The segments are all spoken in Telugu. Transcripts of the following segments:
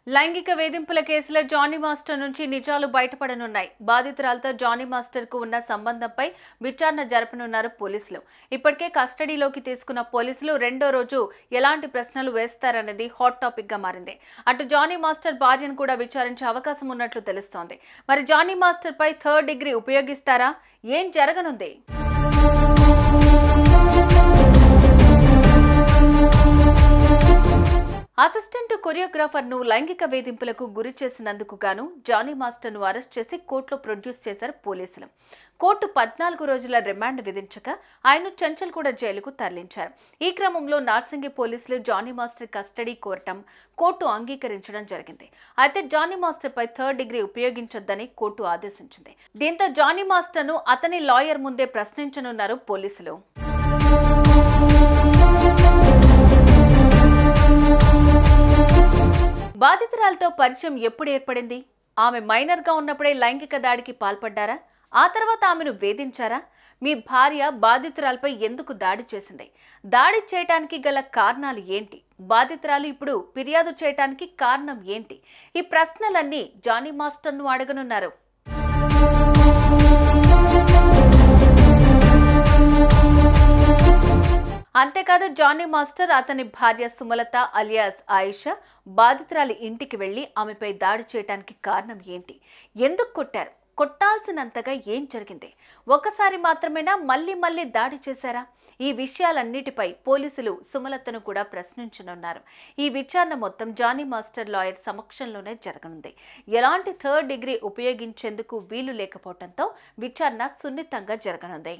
లైంగిక వేధింపుల కేసులో జానీ మాస్టర్ నుంచి నిజాలు బయటపడనున్నాయి. బాధితురాలతో జానీ మాస్టర్ కు ఉన్న సంబంధంపై విచారణ జరపనున్నారు పోలీసులు. ఇప్పటికే కస్టడీలోకి తీసుకున్న పోలీసులు రెండో రోజు ఎలాంటి ప్రశ్నలు వేస్తారనేది హాట్ టాపిక్ గా మారింది. అటు జానీ మాస్టర్ భార్యను కూడా విచారించే అవకాశం ఉన్నట్లు తెలుస్తోంది. మరి జానీ మాస్టర్ పై థర్డ్ డిగ్రీ ఉపయోగిస్తారా? ఏం జరగనుంది? అసిస్టెంట్ కొరియోగ్రాఫర్ ను లైంగిక వేధింపులకు గురి చేసినందుకు గాను జానీ మాస్టర్ ను అరెస్ట్ చేసి కోర్టులో ప్రొడ్యూస్ చేశారు పోలీసులు. కోర్టు 14 రోజుల రిమాండ్ విధించగా ఆయన చంచల్ కూడా జైలుకు తరలించారు. ఈ క్రమంలో నార్సింగి పోలీసులు జానీ మాస్టర్ కస్టడీ కోరటం కోర్టు అంగీకరించడం జరిగింది. అయితే జానీ మాస్టర్ పై థర్డ్ డిగ్రీ ఉపయోగించొద్దని కోర్టు ఆదేశించింది. దీంతో జానీ మాస్టర్ ను అతని లాయర్ ముందే ప్రశ్నించనున్నారు పోలీసులు. బాధితురాలతో పరిచయం ఎప్పుడు ఏర్పడింది? ఆమె మైనర్ గా ఉన్నప్పుడే లైంగిక దాడికి పాల్పడ్డారా? ఆ తర్వాత ఆమెను వేధించారా? మీ భార్య బాధితురాలపై ఎందుకు దాడి చేసింది? దాడి చేయటానికి గల కారణాలు ఏంటి? బాధితురాలు ఇప్పుడు ఫిర్యాదు చేయటానికి కారణం ఏంటి? ఈ ప్రశ్నలన్నీ జానీ మాస్టర్ను అడగనున్నారు. అంతేకాదు జానీ మాస్టర్ అతని భార్య సుమలత అలియాస్ ఆయిషా బాధితురాలి ఇంటికి వెళ్లి ఆమెపై దాడి చేయడానికి కారణం ఏంటి? ఎందుకు కొట్టారు? కొట్టాల్సినంతగా ఏం జరిగింది? ఒకసారి మాత్రమేనా మళ్ళీ దాడి చేశారా? ఈ విషయాలన్నిటిపై పోలీసులు సుమలతను కూడా ప్రశ్నించనున్నారు. ఈ విచారణ మొత్తం జానీ మాస్టర్ లాయర్ సమక్షంలోనే జరగనుంది. ఎలాంటి థర్డ్ డిగ్రీ ఉపయోగించేందుకు వీలు లేకపోవడంతో విచారణ సున్నితంగా జరగనుంది.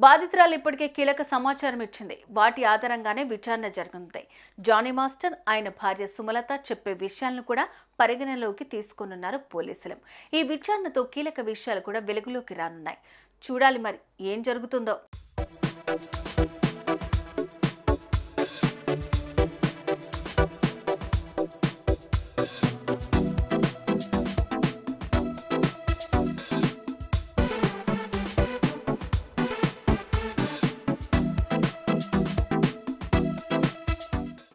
బాధితురాలు ఇప్పటికే కీలక సమాచారం ఇచ్చింది. వాటి ఆధారంగానే విచారణ జరగనుంది. జానీ మాస్టర్ ఆయన భార్య సుమలత చెప్పే విషయాలను కూడా పరిగణలోకి తీసుకోనున్నారు పోలీసులు. ఈ విచారణతో కీలక విషయాలు కూడా వెలుగులోకి రానున్నాయి. చూడాలి మరి ఏం జరుగుతుందో.